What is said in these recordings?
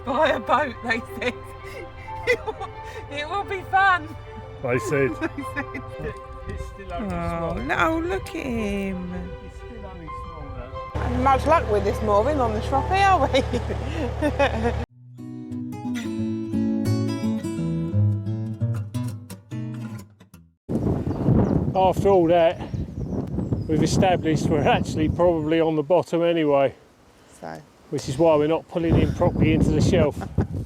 by a boat, they said. It will be fun. They said. They said. It's still only Oh, small. no, look at him. It's still only small though. Much luck with this mooring on the Shroppie, are we? After all that, we've established we're actually probably on the bottom anyway. So, Which is why we're not pulling in properly into the shelf.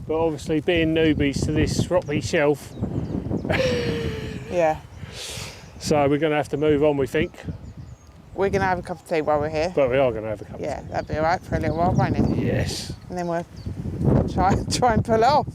But obviously being newbies to this Shroppie Shelf, yeah. so we're going to have to move on, we think. We're going to have a cup of tea while we're here. But we are going to have a cup Yeah, that'd be alright for a little while, won't it? Yes. And then we'll try and pull it off.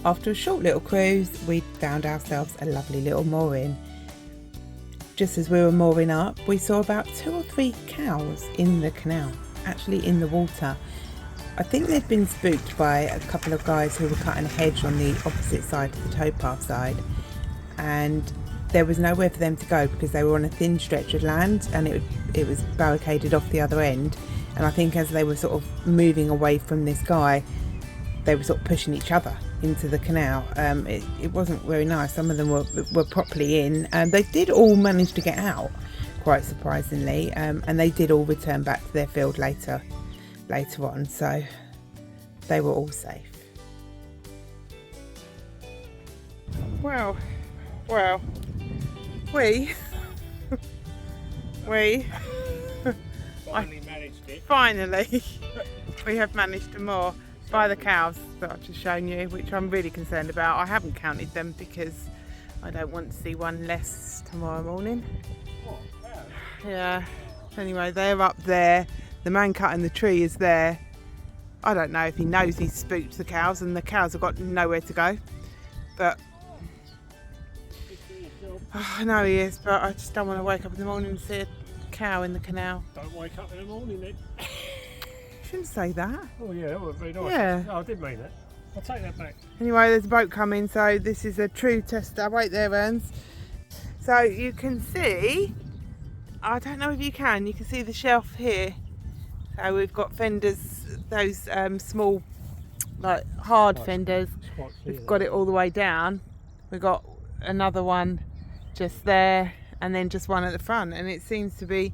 After a short little cruise, we found ourselves a lovely little mooring. Just as we were mooring up, we saw about 2 or 3 cows in the canal, actually in the water. I think they'd been spooked by a couple of guys who were cutting a hedge on the opposite side to the towpath side, and there was nowhere for them to go because they were on a thin stretch of land and it was barricaded off the other end. And I think as they were sort of moving away from this guy, they were sort of pushing each other into the canal. It wasn't very nice. Some of them were properly in, and they did all manage to get out, quite surprisingly, and they did all return back to their field later on, so they were all safe. Well, we Finally managed it. finally we have managed to moor by the cows that I've just shown you, which I'm really concerned about. I haven't counted them because I don't want to see one less tomorrow morning. What? Yeah. Anyway, they're up there. The man cutting the tree is there. I don't know if he knows he's spooked the cows and the cows have got nowhere to go. But I know he is, but I just don't want to wake up in the morning and see a cow in the canal. Don't wake up in the morning then. Shouldn't say that. Oh yeah, that would be nice. Yeah. No, I didn't mean that. I'll take that back. Anyway, there's a boat coming, so this is a true tester. Wait there, Ernst. So you can see, I don't know if you can see the shelf here. So we've got fenders, those small, like hard fenders. We've got it all the way down. We've got another one just there, and then just one at the front, and it seems to be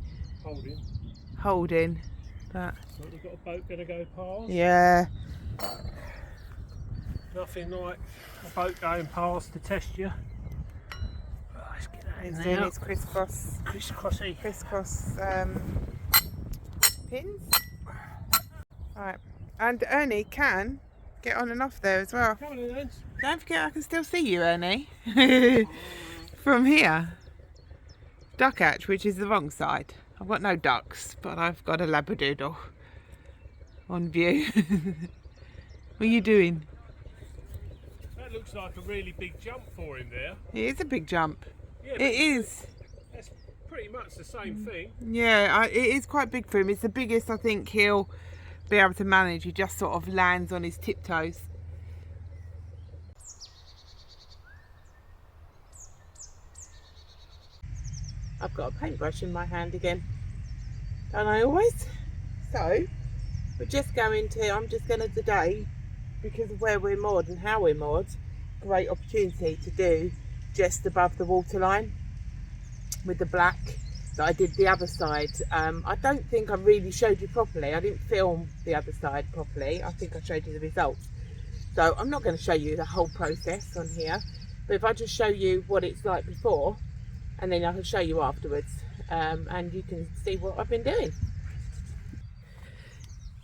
holding. But So we've got a boat going to go past. yeah. Nothing like a boat going past to test you. Right, let's get that in It's there. doing its crisscross pins. Right, and Ernie can get on and off there as well. Come on in then. Don't forget, I can still see you, Ernie, from here. Duck hatch, which is the wrong side. I've got no ducks, but I've got a labradoodle on view. What are you doing? That looks like a really big jump for him there. It is a big jump. Yeah, It is. That's pretty much the same thing. Yeah, it is quite big for him. It's the biggest I think he'll be able to manage. He just sort of lands on his tiptoes. I've got a paintbrush in my hand again, don't I always? So I'm just going to today, because of where we're moored and how we're moored, great opportunity to do just above the waterline with the black that I did the other side. I don't think I really showed you properly. I didn't film the other side properly. I think I showed you the results. So I'm not going to show you the whole process on here, but if I just show you what it's like before, and then I can show you afterwards, and you can see what I've been doing.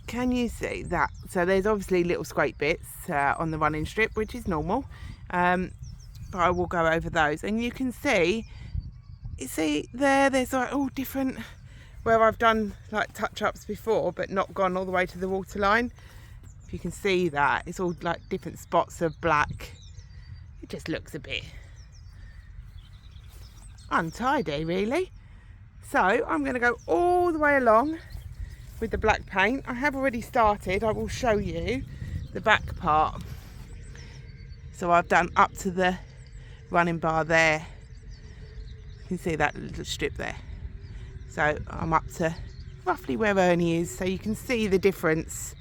Can you see that? So there's obviously little scrape bits on the running strip, which is normal, but I will go over those, and you can see you see there's like all different, where I've done like touch-ups before but not gone all the way to the waterline. If you can see that, it's all like different spots of black. It just looks a bit untidy really. So I'm going to go all the way along with the black paint. I have already started. I will show you the back part. So I've done up to the running bar there. You can see that little strip there. So I'm up to roughly where Ernie is, so you can see the difference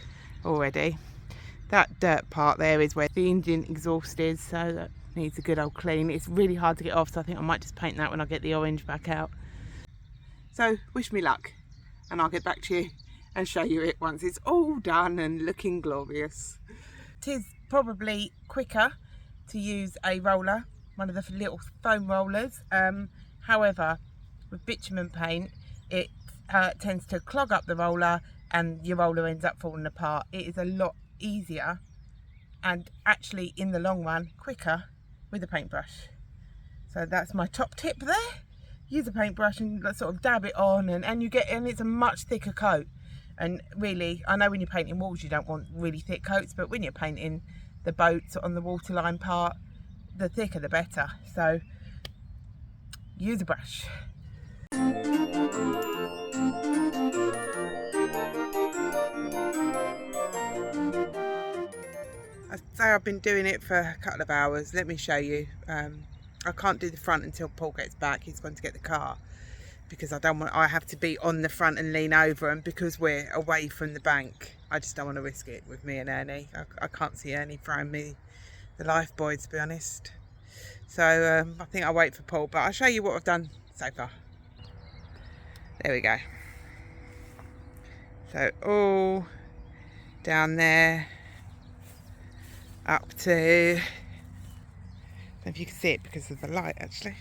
already. That dirt part there is where the engine exhaust is, so that needs a good old clean. It's really hard to get off, so I think I might just paint that when I get the orange back out. So wish me luck, and I'll get back to you and show you it once it's all done and looking glorious. It is probably quicker to use a roller, one of the little foam rollers. However, with bitumen paint, it tends to clog up the roller and your roller ends up falling apart. It is a lot easier and actually in the long run quicker with a paintbrush. So that's my top tip there. Use a paintbrush and sort of dab it on, and it's a much thicker coat. And really, I know when you're painting walls you don't want really thick coats, but when you're painting the boats on the waterline part, the thicker the better. So use a brush. I'd say I've been doing it for a couple of hours. Let me show you. I can't do the front until Paul gets back. He's going to get the car because I have to be on the front and lean over, and because we're away from the bank, I just don't want to risk it with me and Ernie. I can't see Ernie throwing me the life buoy, to be honest. So I think I'll wait for Paul, but I'll show you what I've done so far. There we go. So all down there, up to, I don't know if you can see it because of the light actually,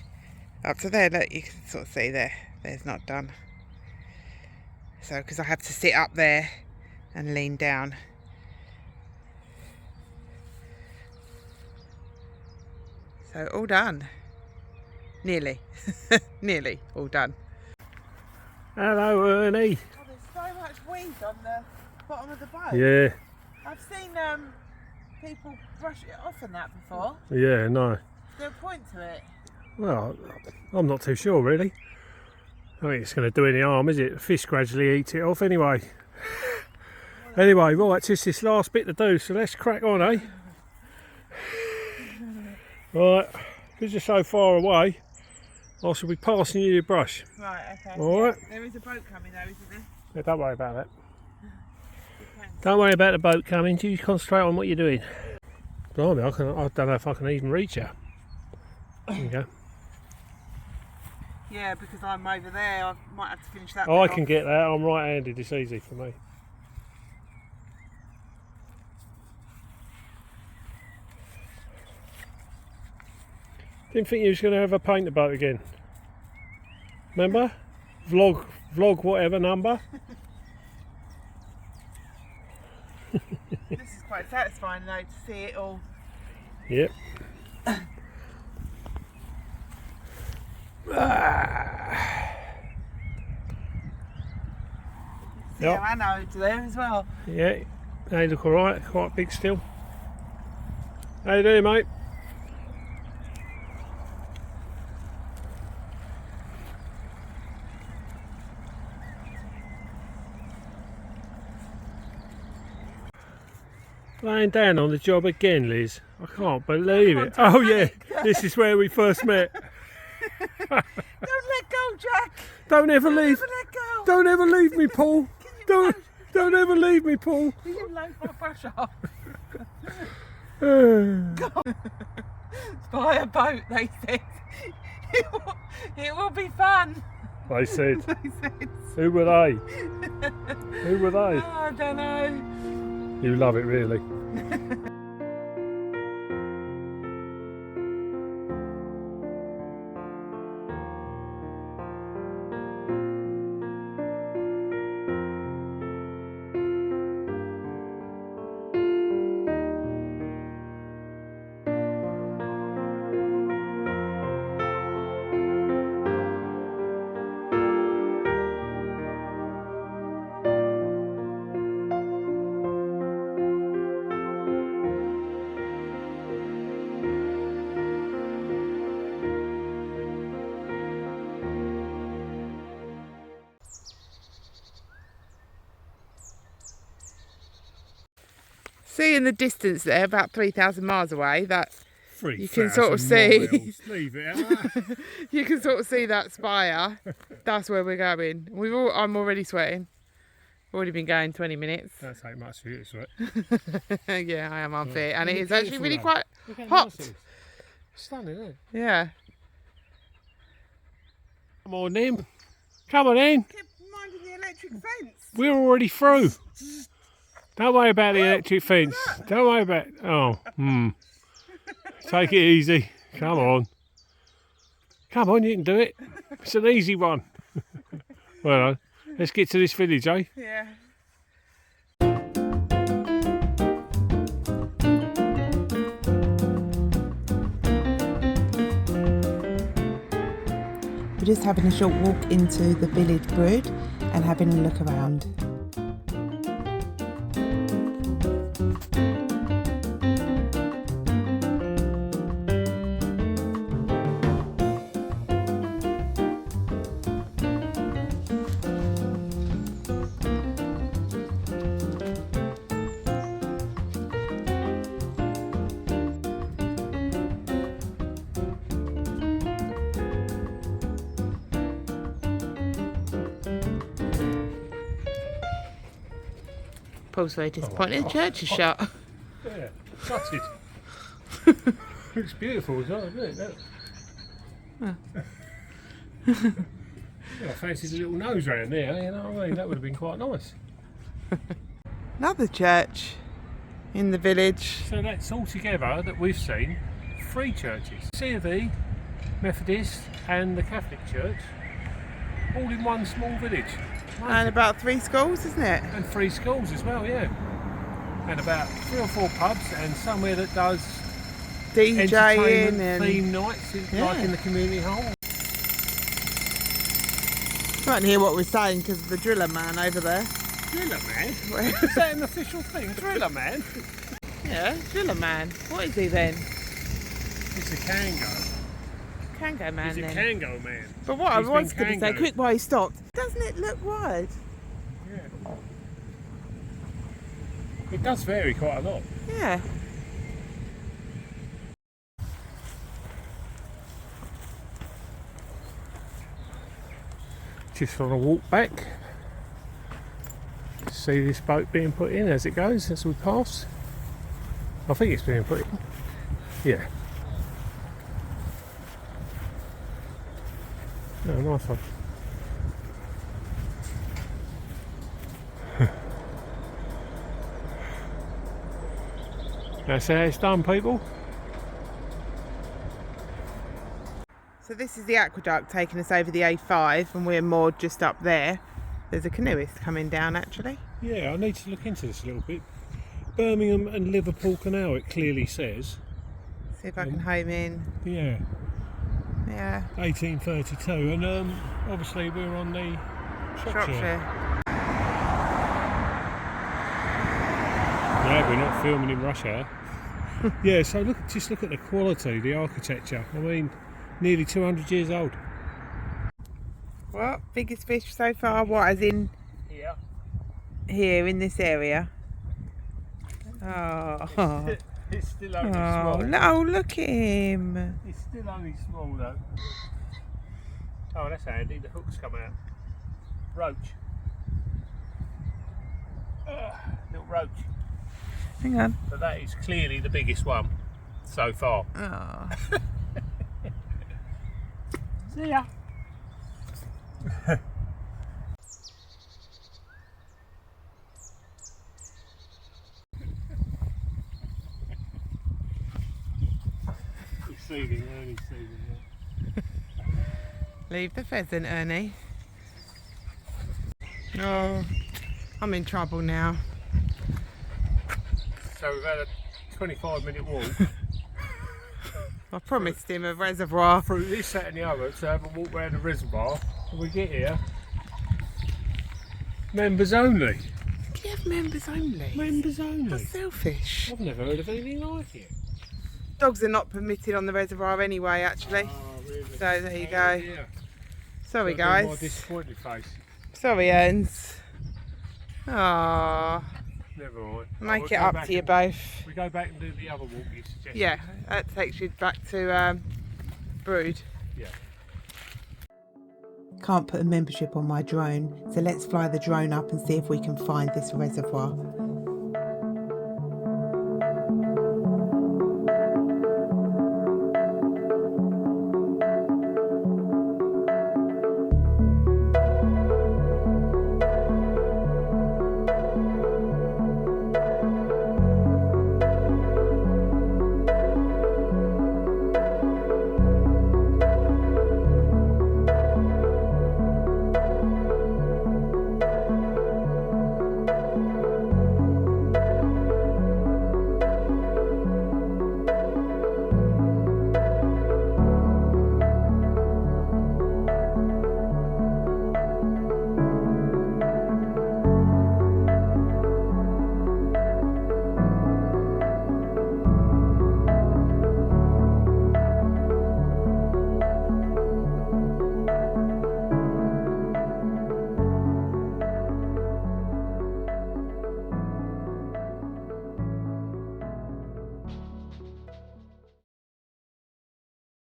up to there. Look, you can sort of see there's not done. So because I have to sit up there and lean down. So all done. Nearly. Nearly all done. Hello, Ernie. Oh, there's so much weed on the bottom of the boat. Yeah. I've seen people brush it off and that before. Yeah, no. Is there a point to it? Well, I'm not too sure really. I don't think it's going to do any harm, is it? The fish gradually eats it off anyway. Anyway, right, just this last bit to do, so let's crack on, eh? Right, because you're so far away, I shall be passing you your brush. Right, okay. Alright? There is a boat coming though, isn't there? Yeah, don't worry about that. Don't worry about the boat coming, you concentrate on what you're doing. Blimey, I don't know if I can even reach you. There you go. Yeah, because I'm over there, I might have to finish that. I can get that, I'm right-handed, it's easy for me. Didn't think you was going to ever paint the boat again. Remember? Vlog whatever number. This is quite satisfying though, to see it all. Yep. Yeah, I know it's there as well. Yeah, they look alright, quite big still. How you doing, mate? Laying down on the job again, Liz. I can't believe it. Oh yeah, this is where we first met. Don't let go, Jack. Don't ever leave. Never let go. Don't ever leave me, Paul. Don't ever leave me, Paul. You can load my brush off. Buy a boat, they said. It will be fun. They said. They said. Who were they? Who were they? Oh, I don't know. You love it, really. see in the distance there, about 3,000 miles away, that 3,000 you can sort of see. miles. Leave it out. You can sort of see that spire. That's where we're going. I'm already sweating. Already been going 20 minutes. Don't take much for you to sweat. Yeah, I am unfit, and Look it is actually beautiful, really though. quite Look how hot. nice it is. Stunning, isn't it? Yeah. Come on in. Come on in. Keep minding the electric fence. We're already through. Don't worry about the electric fence. Don't worry about it. Oh, Take it easy. Come on. Come on, you can do it. It's an easy one. Well, let's get to this village, eh? Yeah. We're just having a short walk into the village Brewood and having a look around. Paul's very disappointed. The church is shut. Yeah, shutted. Looks beautiful as well, doesn't it? Look. Yeah, I fancied a little nose round there, you know what I mean? That would have been quite nice. Another church in the village. So that's all together that we've seen 3 churches. C of E, Methodist and the Catholic Church, all in one small village. And about 3 schools, isn't it? And 3 schools as well, yeah. And about 3 or 4 pubs and somewhere that does DJing entertainment and theme nights, like in the community hall. You can't hear what we're saying because of the driller man over there. Driller man? Is that an official thing? Driller man? Yeah, driller man. What is he then? It's a Kango. Kango man He's a then. Kango man. But what I He's was been going to say, Kango. quick while he stopped, doesn't it look wide? Yeah. It does vary quite a lot. Yeah. Just on a walk back. See this boat being put in as it goes, as we pass. I think it's being put in. Yeah. Oh, nice one. That's how it's done, people. So this is the aqueduct taking us over the A5 and we're moored just up there. There's a canoeist coming down actually. Yeah, I need to look into this a little bit. Birmingham and Liverpool Canal, it clearly says. See if I can home in. Yeah, Yeah. 1832, and obviously we're on the Shropshire. Yeah, we're not filming in rush hour. Yeah, so just look at the quality, the architecture. I mean, nearly 200 years old. What? Biggest fish so far? What, as in Yeah. here in this area? Oh. It's still only Oh, small. no, look at him. It's still only small though. Oh, that's handy. The hooks come out. Roach. Little roach. Hang on. But that is clearly the biggest one so far. Oh. See ya. He's seething, Ernie's seething. Leave the pheasant, Ernie. Oh, I'm in trouble now. So we've had a 25-minute walk I promised him a reservoir. through this, that and the other to have a walk around the reservoir. When we get here, members only. Do you have members only? Members only. That's selfish. I've never heard of anything like it. Dogs are not permitted on the reservoir anyway, actually. Oh, really? So there you go. Yeah. Sorry, That'd be my guys. disappointed face. Sorry, Ernst. Aww. Never mind. Make it up to you both. We go back and do the other walk you suggested. Yeah, that takes you back to Brewood. Yeah. Can't put a membership on my drone, so let's fly the drone up and see if we can find this reservoir.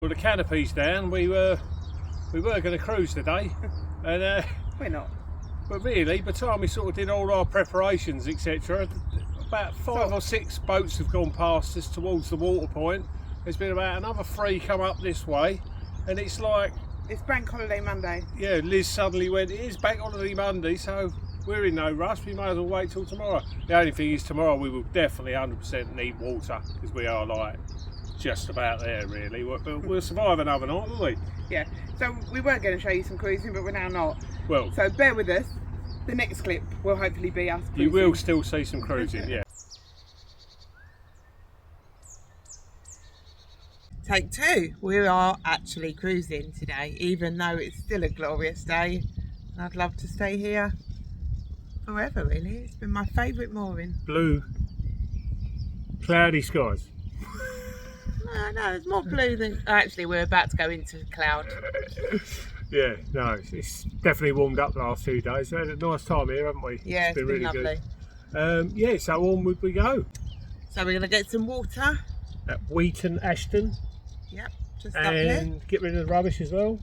Well, the canopy's down. We were going to cruise today, and We're not. but really, by the time we sort of did all our preparations, etc., about 5 or 6 boats have gone past us towards the water point. There's been about another 3 come up this way, and it's like, It's Bank Holiday Monday. yeah, Liz suddenly went, it is Bank Holiday Monday, so we're in no rush. We may as well wait till tomorrow. The only thing is, tomorrow we will definitely 100% need water, because we are like just about there really. But we'll survive another night, won't we? Yeah, so we were going to show you some cruising, but we're now not. Well, So bear with us. The next clip will hopefully be us cruising. you will still see some cruising, yeah. Take 2. We are actually cruising today, even though it's still a glorious day. And I'd love to stay here forever, really. It's been my favourite mooring. Blue, cloudy skies. No, it's more blue than... Actually, we're about to go into cloud. Yeah, no, it's definitely warmed up the last few days. We had a nice time here, haven't we? Yeah, it's been really lovely. Good. Yeah, so onward we go. So we're going to get some water. At Wheaton Aston. Yep, just up here. And get rid of the rubbish as well.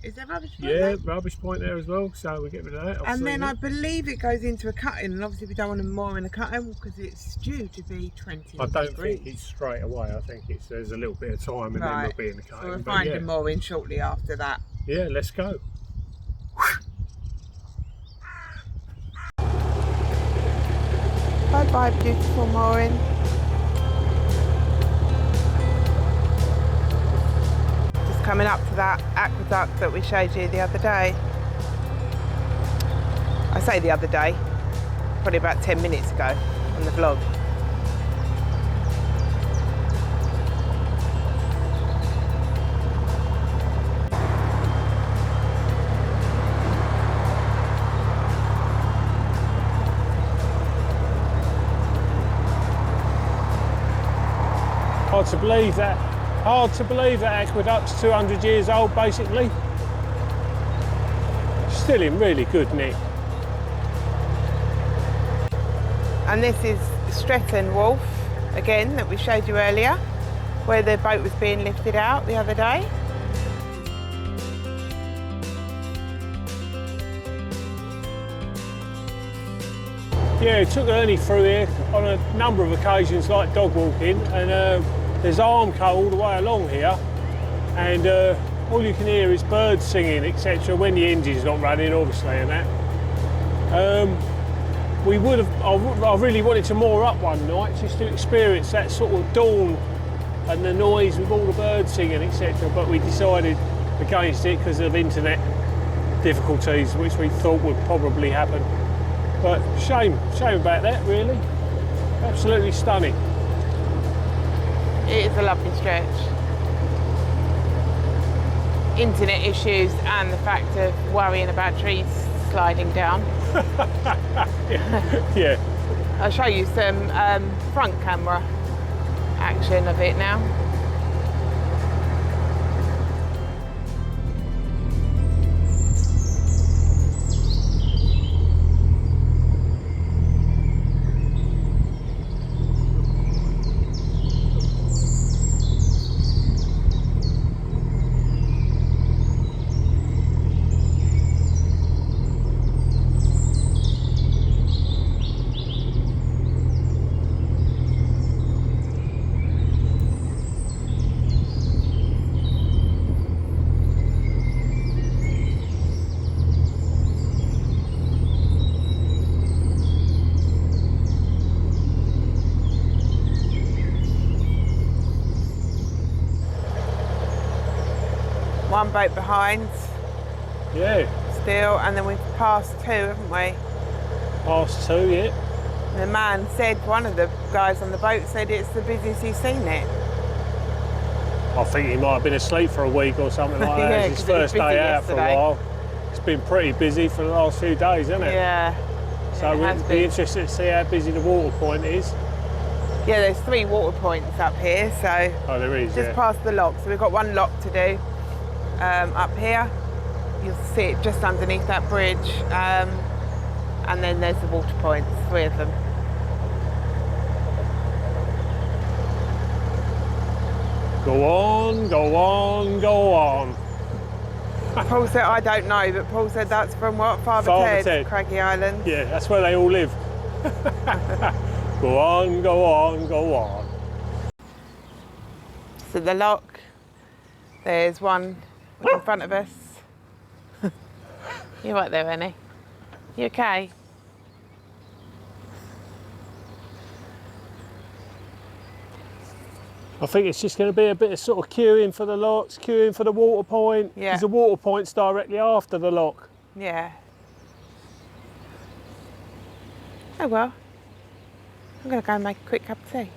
Is there rubbish? Yeah, rubbish point there as well, so we get rid of that. And then I believe it goes into a cutting, and obviously we don't want to moor in a cutting because it's due to be 20 I don't degrees. think it's straight away. I think there's a little bit of time and then we'll be in the cutting. So we'll But find yeah. a mooring shortly after that. Yeah, let's go. Bye bye, beautiful mooring. Just coming up to that aqueduct that we showed you the other day. I say the other day, probably about 10 minutes ago on the vlog. Hard to believe that aqueduct's 200 years old, basically. Still in really good nick. And this is Stretton Wharf, again, that we showed you earlier, where the boat was being lifted out the other day. Yeah, took Ernie through here on a number of occasions, like dog walking, and there's Armco all the way along here, and all you can hear is birds singing, etc. when the engine's not running, obviously, and that. I really wanted to moor up one night just to experience that sort of dawn and the noise with all the birds singing, etc. But we decided against it because of internet difficulties, which we thought would probably happen. But shame about that, really. Absolutely stunning. It is a lovely stretch. Internet issues and the fact of worrying about trees sliding down. Yeah. I'll show you some front camera action of it now. one boat behind Yeah. still, and then we've passed 2, haven't we? Past 2, yeah. And the man said, one of the guys on the boat said it's the busiest he's seen it. I think he might have been asleep for a week or something like that. Yeah, It's his 'cause it was first busy day out yesterday. for a while. It's been pretty busy for the last few days, hasn't it? Yeah. So it we'll has be been. interested to see how busy the water point is. Yeah, there's 3 water points up here, so Oh, there is, just yeah. past the lock. So we've got 1 lock to do up here. You'll see it just underneath that bridge. And then there's the water points, 3 of them. Go on, go on, go on. Paul said, I don't know, but Paul said that's from what? Father Father Ted, Ted. Craggy Island. Yeah, that's where they all live. Go on, go on, go on. So the lock, there's one in front of us. You right there, Annie? You okay? I think it's just going to be a bit of sort of queuing for the locks, queuing for the water point. Yeah. Because the water point's directly after the lock. Yeah. Oh well. I'm going to go and make a quick cup of tea.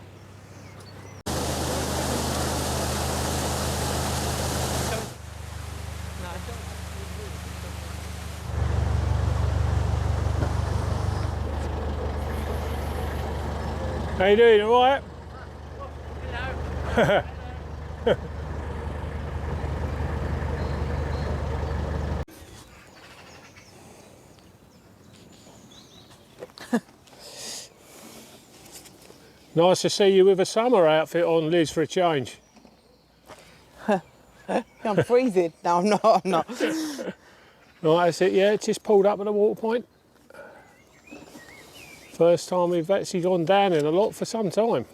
How you doing, all right? Nice to see you with a summer outfit on, Liz, for a change. I'm freezing. No, I'm not. I'm not. Right, that's it, yeah, just pulled up at the water point. First time we've actually gone down in a lot for some time.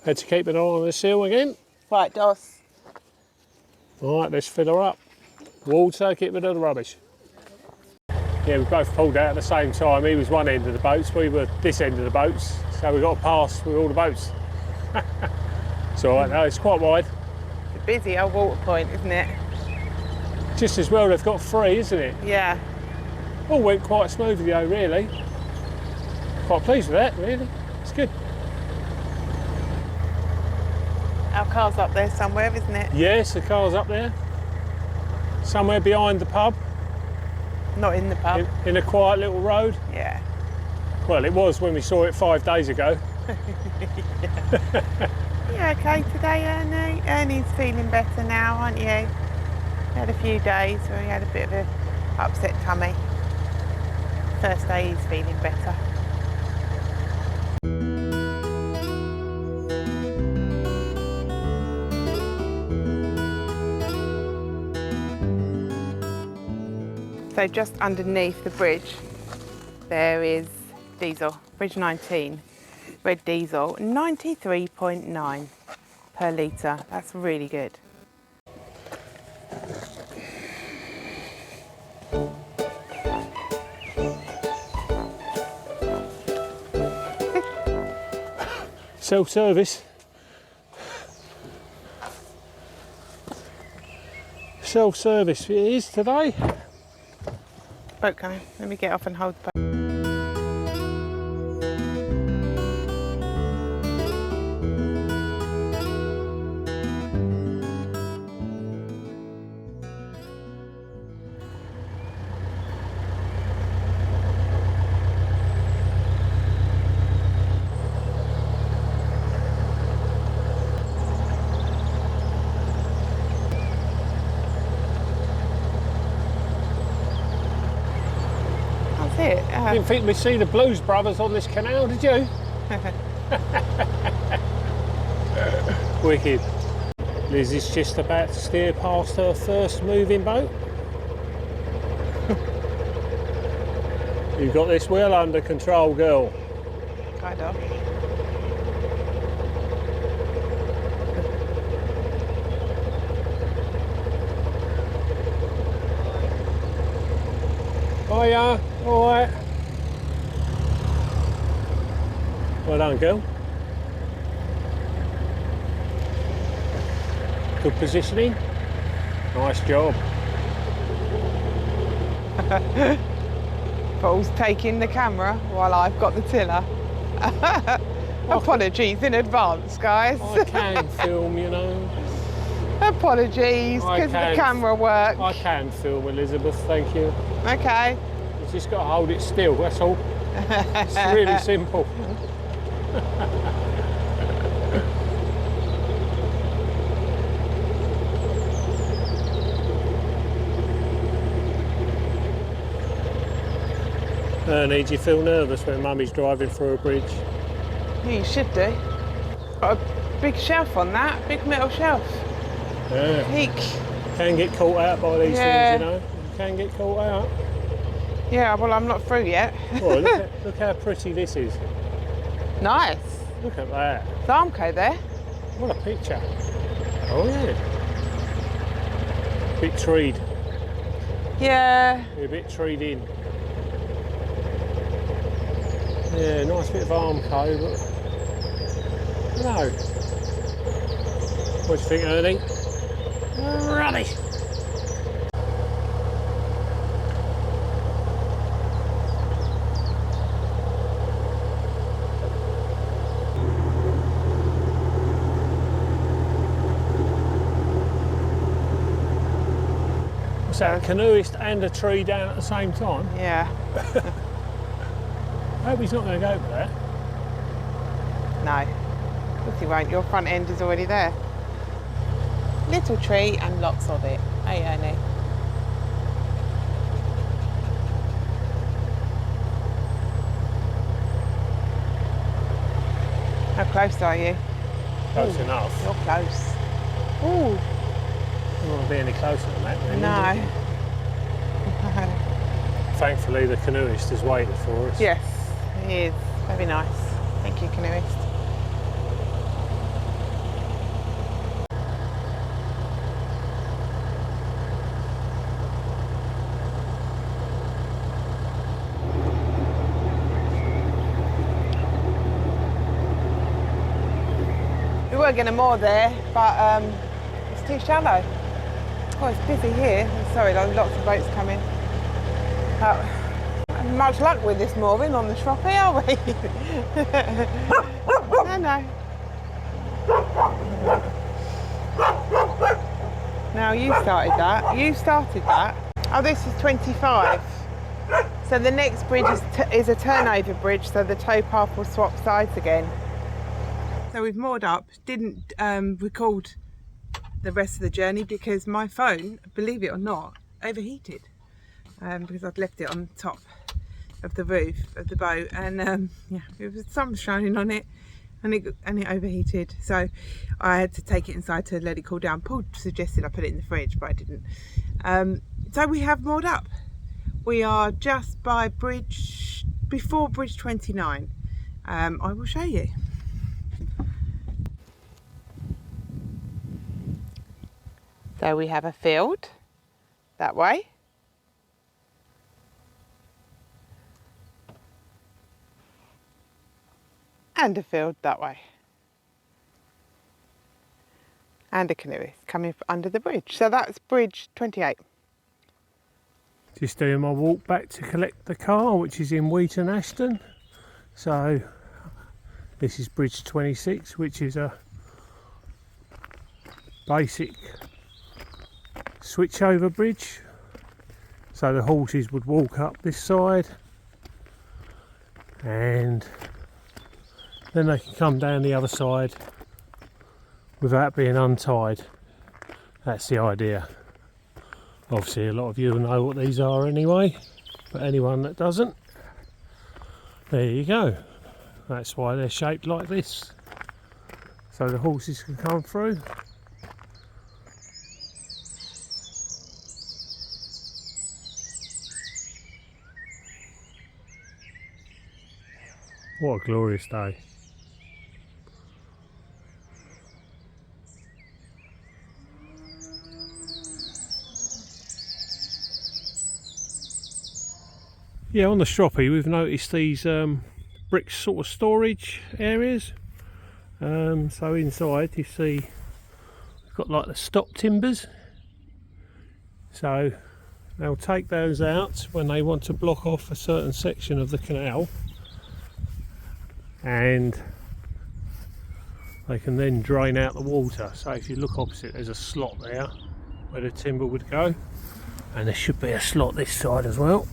Had to keep an eye on the sill again. Right, Doss. Right, let's fill her up. Water, get rid of the rubbish. Yeah, we both pulled out at the same time. He was one end of the boats, we were this end of the boats. So we got to pass with all the boats. It's all right, no, it's quite wide. It's a busy old water point, isn't it? Just as well they've got 3, isn't it? Yeah. All went quite smoothly though, really. Quite pleased with that, really. It's good. Our car's up there somewhere, isn't it? Yes, the car's up there. Somewhere behind the pub, Not in the pub. in a quiet little road. Yeah. Well, it was when we saw it 5 days ago. You okay today, Ernie? Ernie's feeling better now, aren't you? Had a few days where he had a bit of a upset tummy. First day he's feeling better. So just underneath the bridge, there is diesel, bridge 19, red diesel, 93.9 per litre. That's really good. Self-service. Self-service it is today. Boat coming. Let me get off and hold the boat. That's it. Didn't think we'd see the Blues Brothers on this canal, did you? Wicked. Liz is just about to steer past her first moving boat. You've got this well under control, girl. Kind of. Hiya, all right. Well done, girl. Good positioning. Nice job. Paul's taking the camera while I've got the tiller. Apologies in advance, guys. I can film, you know. Apologies, because the camera work. I can film, Elizabeth, thank you. Okay. You just got to hold it still, that's all. It's really simple. Ernie, do you feel nervous when Mummy's driving through a bridge? Yeah, you should do. Got a big shelf on that, big metal shelf. Yeah. Eek. Can get caught out by these things, you know. You can get caught out. Yeah, well, I'm not through yet. Well, look how pretty this is. Nice. Look at that. The Armco there. What a picture. Oh yeah. Bit treed. Yeah. A bit treed in. Yeah, nice bit of Armco, but no. What do you think, Ernie? Rubbish. What's that, a canoeist and a tree down at the same time? Yeah. I hope he's not going to go for that. No. Of course he won't. Your front end is already there. Little tree and lots of it. Hey, Ernie. How close are you? Close enough. You're close. Ooh. I don't want to be any closer than that, really. No. Thankfully, the canoeist has waited for us. Yes, he is. Very nice. Thank you, canoeist. We were going to moor there, but it's too shallow. Oh, it's busy here. Sorry, there's lots of boats coming. Much luck with this mooring on the Shroppie, are we? No. Now you started that. You started that. Oh, this is 25. So the next bridge is a turnover bridge, so the tow path will swap sides again. So we've moored up. Didn't record the rest of the journey because my phone, believe it or not, overheated. Because I'd left it on top of the roof of the boat, and yeah, it was sun shining on it, and it overheated. So I had to take it inside to let it cool down. Paul suggested I put it in the fridge, but I didn't. So we have moored up. We are just by before bridge 29. I will show you. So we have a field that way. And a field that way. And a canoeist coming under the bridge. So that's bridge 28. Just doing my walk back to collect the car, which is in Wheaton Aston. So this is bridge 26, which is a basic switch over bridge. So the horses would walk up this side and then they can come down the other side without being untied. That's the idea. Obviously a lot of you will know what these are anyway, but anyone that doesn't, there you go. That's why they're shaped like this, so the horses can come through. What a glorious day. Yeah, on the Shroppie we've noticed these brick sort of storage areas. So inside you see we've got like the stop timbers, So they'll take those out when they want to block off a certain section of the canal, and they can then drain out the water. So if you look opposite, there's a slot there where the timber would go, and there should be a slot this side as well.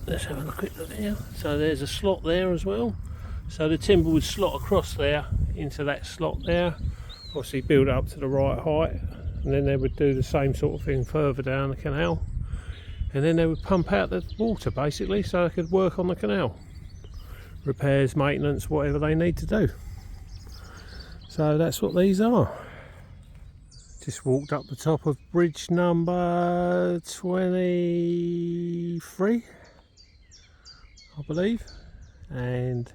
Let's have a quick look here. So there's a slot there as well, so the timber would slot across there into that slot there, obviously build up to the right height, and then they would do the same sort of thing further down the canal, and then they would pump out the water basically so they could work on the canal, repairs, maintenance, whatever they need to do. So that's what these are. Just walked up the top of bridge number 23, I believe, and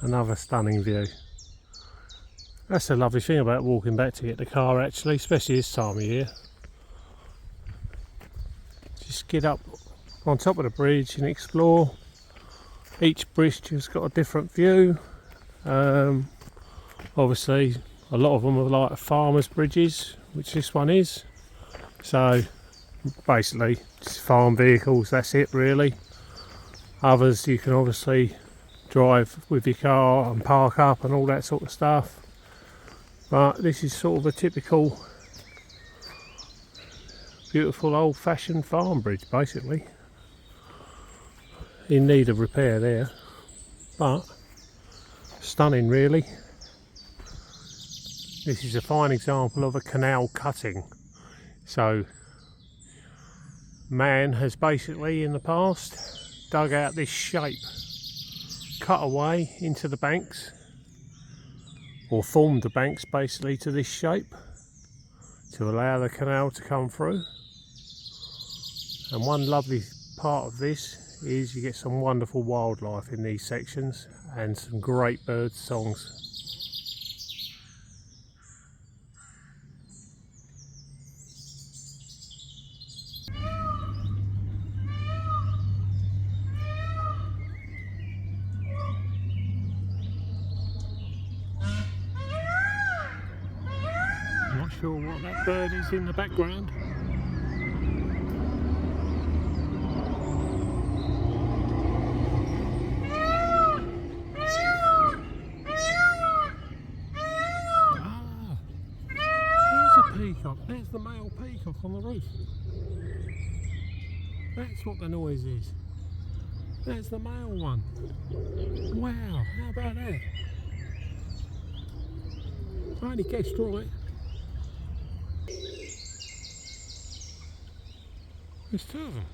another stunning view. That's the lovely thing about walking back to get the car actually, especially this time of year. Just get up on top of the bridge and explore. Each bridge has got a different view. Obviously a lot of them are like farmers' bridges, which this one is. So basically just farm vehicles, that's it really. Others you can obviously drive with your car and park up and all that sort of stuff. But this is sort of a typical beautiful old-fashioned farm bridge basically. In need of repair there, but stunning really. This is a fine example of a canal cutting. So man has basically in the past dug out this shape, cut away into the banks, or formed the banks basically to this shape to allow the canal to come through. And one lovely part of this is you get some wonderful wildlife in these sections and some great bird songs. Not sure what that bird is in the background. There's the male peacock on the roof. That's what the noise is. There's the male one. Wow, how about that? I only guessed right. There's two of them.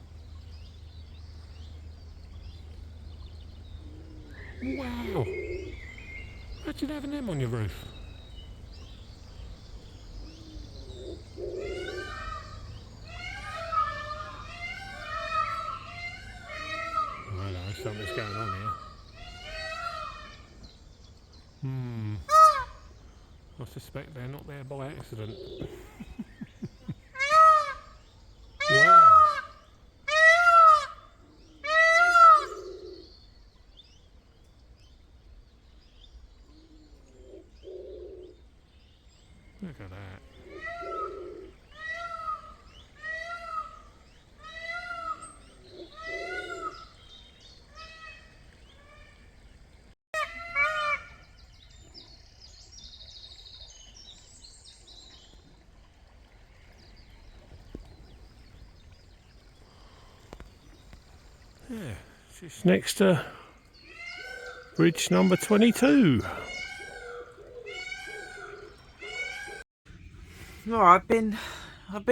Wow. Imagine having them on your roof. Something's going on here. I suspect they're not there by accident. Wow. Look at that. Yeah, just next to bridge number 22. Well, I've been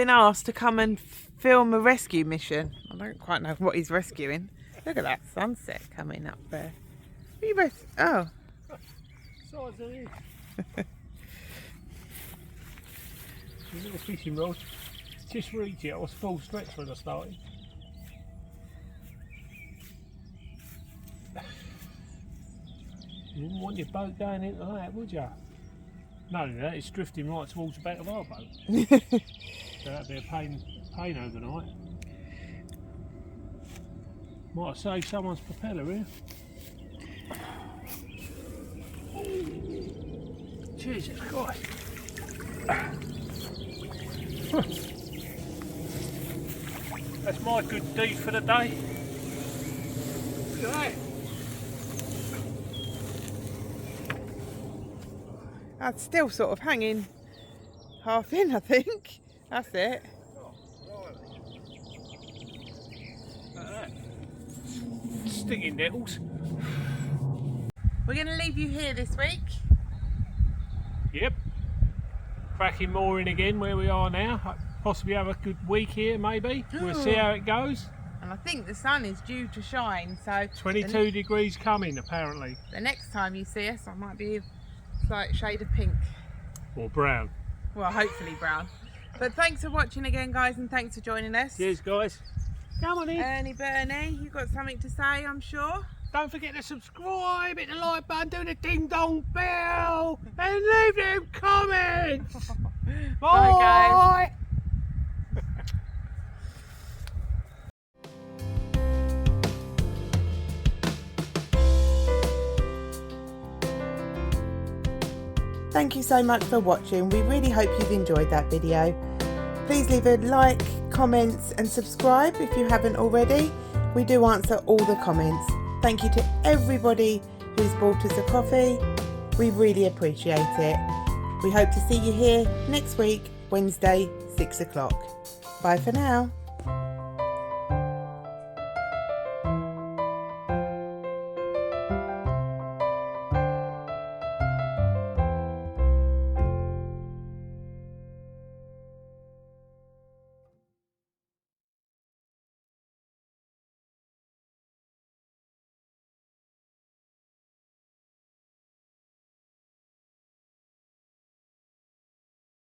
asked to come and film a rescue mission. I don't quite know what he's rescuing. Look at that sunset coming up there. What are you oh. Size of it. A little fishing rod. Just reach it. I was full stretch when I started. You wouldn't want your boat going into that, would you? No, that it's drifting right towards the back of our boat. So that'd be a pain overnight. Might have saved someone's propeller here. Jesus Christ. my good deed for the day. Look at that. That's still sort of hanging half in, I think. That's it. Look at that. Stinging nettles. We're going to leave you here this week. Yep. Cracking mooring again where we are now. Possibly have a good week here, maybe. We'll see how it goes. And I think the sun is due to shine, so 22 degrees coming, apparently. the next time you see us, I might be a slight shade of pink. Or brown. Well, hopefully brown. But thanks for watching again, guys, and thanks for joining us. Cheers, guys. Come on in. Ernie Bernie, you've got something to say, I'm sure. Don't forget to subscribe, hit the like button, do the ding dong bell, and leave them comments. Bye, guys. Thank you so much for watching. We really hope you've enjoyed that video. Please leave a like, comments and subscribe if you haven't already. We do answer all the comments. Thank you to everybody who's bought us a coffee. We really appreciate it. We hope to see you here next week, Wednesday, 6 o'clock. Bye for now.